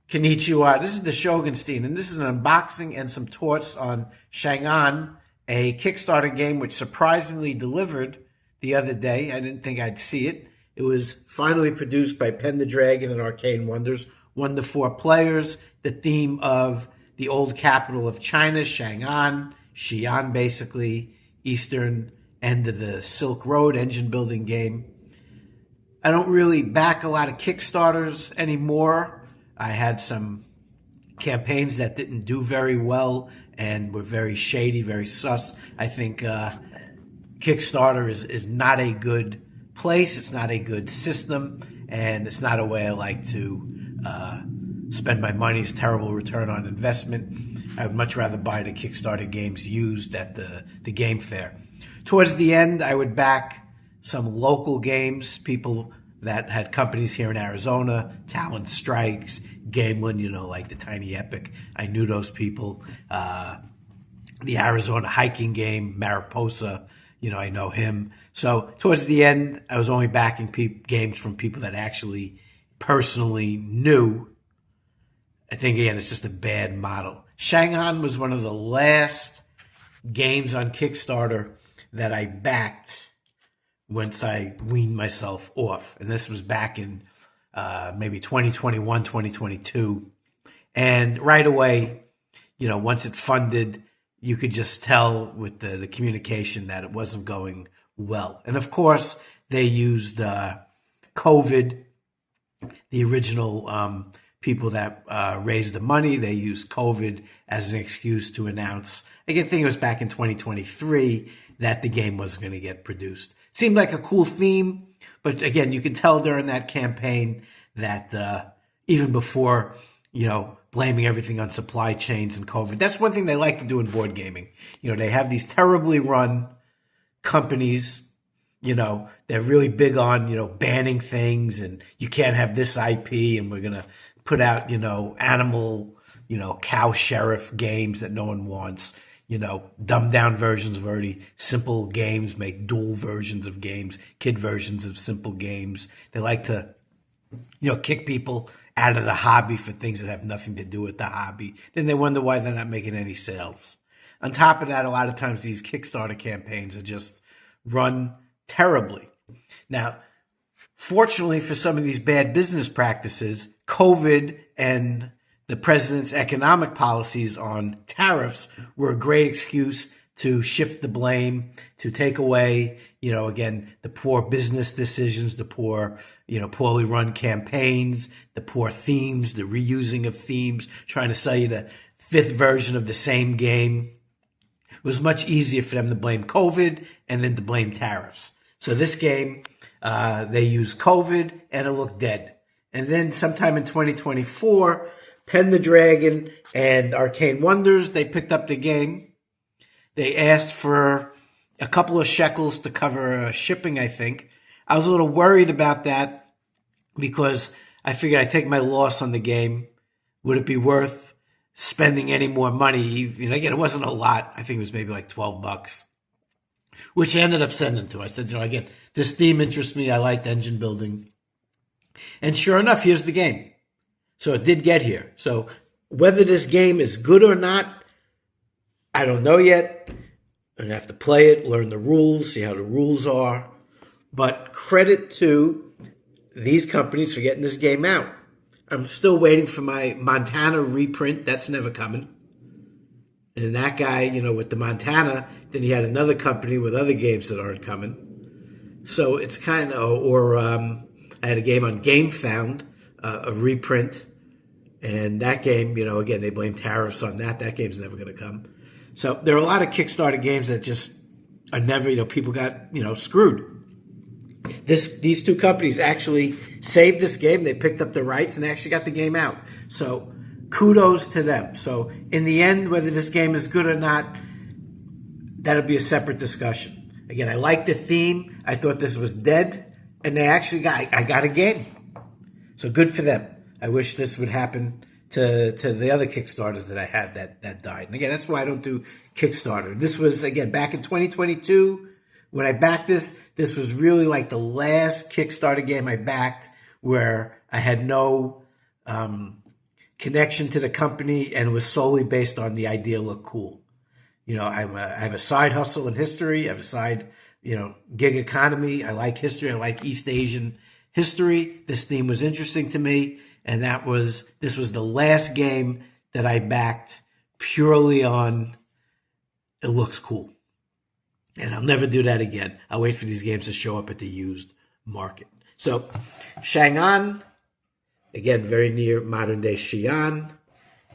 Konnichiwa. This is the Shogunstein, and this is an unboxing and some thoughts on Chang'an, a Kickstarter game which surprisingly delivered the other day. I didn't think I'd see it. It was finally produced by Pendragon and Arcane Wonders, 1 to 4 players. The theme of the old capital of China, Chang'an, Xian basically, eastern end of the Silk Road engine building game. I don't really back a lot of Kickstarters anymore. I had some campaigns that didn't do very well and were very shady, very sus. I think Kickstarter is not a good place. It's not a good system, and it's not a way I like to spend my money. It's terrible return on investment. I would much rather buy the Kickstarter games used at the game fair. Towards the end, I would back some local games, people that had companies here in Arizona, Talent Strikes, Gameland, like the Tiny Epic. I knew those people. The Arizona hiking game, Mariposa, I know him. So towards the end, I was only backing games from people that actually personally knew. I think, again, it's just a bad model. Chang'an was one of the last games on Kickstarter that I backed once I weaned myself off. And this was back in maybe 2021, 2022. And right away, once it funded, you could just tell with the communication that it wasn't going well. And of course, they used COVID, the original people that raised the money. They used COVID as an excuse to announce, I think it was back in 2023, that the game was going to get produced. Seemed like a cool theme, but again, you can tell during that campaign that even before, blaming everything on supply chains and COVID, that's one thing they like to do in board gaming. They have these terribly run companies, they're really big on, banning things, and you can't have this IP, and we're going to put out, animal, cow sheriff games that no one wants. Dumbed down versions of already simple games, make dual versions of games, kid versions of simple games. They like to, kick people out of the hobby for things that have nothing to do with the hobby. Then they wonder why they're not making any sales. On top of that, a lot of times these Kickstarter campaigns are just run terribly. Now, fortunately for some of these bad business practices, COVID and the president's economic policies on tariffs were a great excuse to shift the blame, to take away, again, the poor business decisions, the poor, poorly run campaigns, the poor themes, the reusing of themes, trying to sell you the 5th version of the same game. It was much easier for them to blame COVID and then to blame tariffs. So this game, they used COVID and it looked dead. And then sometime in 2024, Pendragon and Arcane Wonders, they picked up the game. They asked for a couple of shekels to cover shipping, I think. I was a little worried about that because I figured I'd take my loss on the game. Would it be worth spending any more money? Again, it wasn't a lot. I think it was maybe like $12, which I ended up sending to. I said, again, this theme interests me. I liked engine building. And sure enough, here's the game. So it did get here. So whether this game is good or not, I don't know yet. I'm going to have to play it, learn the rules, see how the rules are. But credit to these companies for getting this game out. I'm still waiting for my Montana reprint. That's never coming. And that guy, with the Montana, then he had another company with other games that aren't coming. So it's kind of, I had a game on GameFound, a reprint. And that game, again, they blame tariffs on that. That game's never going to come. So there are a lot of Kickstarter games that just are never, people got, screwed. These two companies actually saved this game. They picked up the rights and actually got the game out. So kudos to them. So in the end, whether this game is good or not, that'll be a separate discussion. Again, I like the theme. I thought this was dead. And they actually I got a game. So good for them. I wish this would happen to the other Kickstarters that I had that died. And again, that's why I don't do Kickstarter. This was, again, back in 2022. When I backed this was really like the last Kickstarter game I backed where I had no connection to the company, and it was solely based on the idea looked cool. I have a side hustle in history. I have a side, gig economy. I like history. I like East Asian history. This theme was interesting to me, and this was the last game that I backed purely on it looks cool. And I'll never do that again. I'll wait for these games to show up at the used market. So, Chang'an, again, very near modern-day Xian.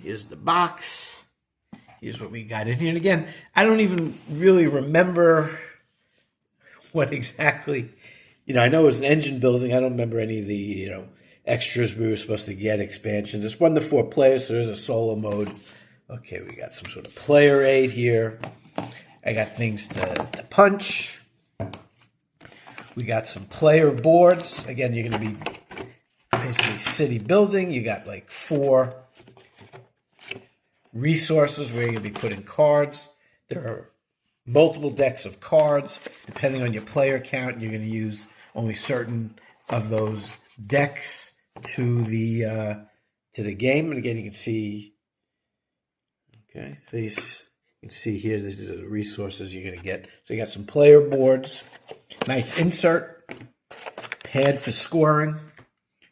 Here's the box. Here's what we got in here. And again, I don't even really remember what exactly, I know it was an engine building. I don't remember any of the, extras we were supposed to get, expansions. It's 1 to 4 players, so there's a solo mode. Okay, we got some sort of player aid here. I got things to punch. We got some player boards. Again, you're going to be basically city building. You got like 4 resources where you're going to be putting cards. There are multiple decks of cards. Depending on your player count, you're going to use only certain of those decks to the game. And again, you can see. Okay, so you can see here. This is the resources you're going to get. So you got some player boards. Nice insert. Pad for scoring.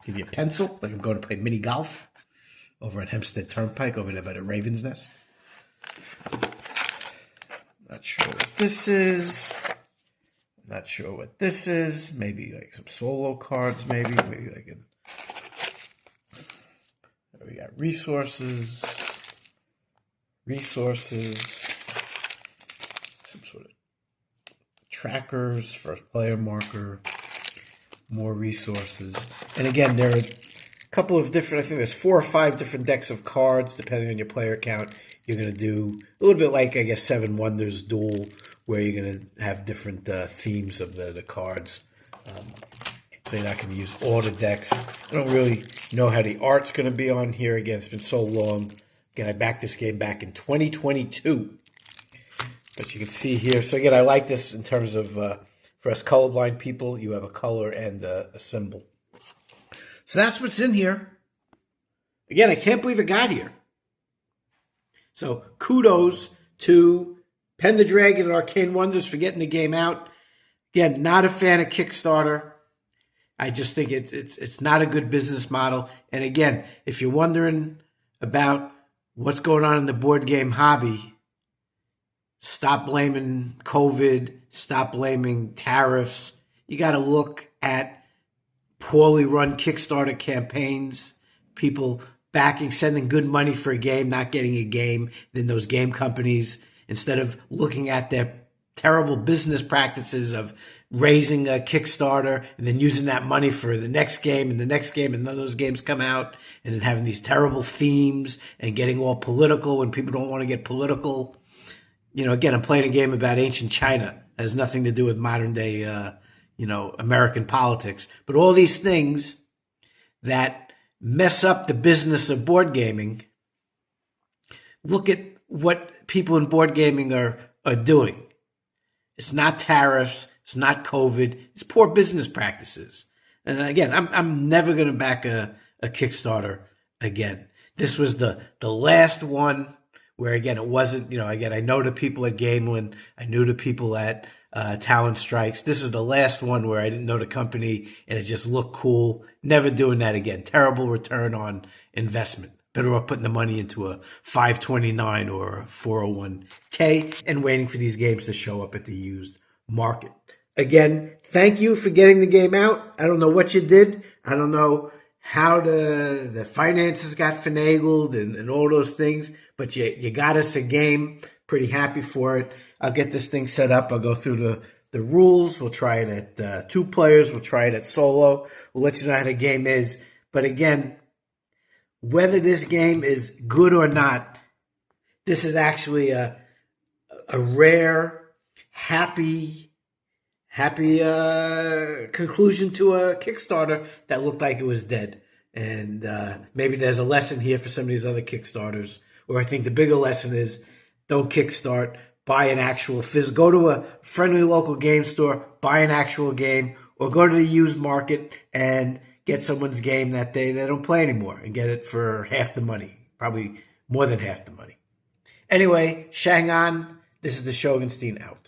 Give you a pencil, like I'm going to play mini golf over at Hempstead Turnpike, over there by the Raven's Nest. Not sure what this is. Not sure what this is. Maybe like some solo cards, maybe like a... We got resources. Some sort of trackers, first player marker, more resources. And again, there are a couple of different, I think there's 4 or 5 different decks of cards, depending on your player count. You're going to do a little bit like, I guess, 7 Wonders Duel, where you're going to have different themes of the cards. So you're not going to use all the decks. I don't really know how the art's going to be on here. Again, it's been so long. Again, I backed this game back in 2022. But you can see here. So again, I like this in terms of, for us colorblind people, you have a color and a symbol. So that's what's in here. Again, I can't believe it got here. So kudos to Pendragon and Arcane Wonders for getting the game out. Again, not a fan of Kickstarter. I just think it's not a good business model. And again, if you're wondering about what's going on in the board game hobby, stop blaming COVID, stop blaming tariffs. You got to look at poorly run Kickstarter campaigns, people backing, sending good money for a game, not getting a game. Then those game companies, instead of looking at their terrible business practices of raising a Kickstarter and then using that money for the next game and the next game, and none of those games come out, and then having these terrible themes and getting all political when people don't want to get political. Again, I'm playing a game about ancient China. It has nothing to do with modern day, American politics. But all these things that mess up the business of board gaming, look at what people in board gaming are doing. It's not tariffs. It's not COVID. It's poor business practices. And again, I'm never going to back a Kickstarter again. This was the last one where, again, it wasn't, again, I know the people at Gamelin. I knew the people at Talent Strikes. This is the last one where I didn't know the company and it just looked cool. Never doing that again. Terrible return on investment. Better off putting the money into a 529 or a 401k and waiting for these games to show up at the used market. Again, thank you for getting the game out. I don't know what you did. I don't know how the finances got finagled and all those things, but you got us a game. Pretty happy for it. I'll get this thing set up. I'll go through the rules. We'll try it at 2 players. We'll try it at solo. We'll let you know how the game is. But again, whether this game is good or not, this is actually a rare, happy conclusion to a Kickstarter that looked like it was dead. And maybe there's a lesson here for some of these other Kickstarters, where I think the bigger lesson is don't kickstart, buy an actual go to a friendly local game store, buy an actual game, or go to the used market and get someone's game that day they don't play anymore and get it for half the money, probably more than half the money. Anyway, Chang'an, this is the Shogunstein out.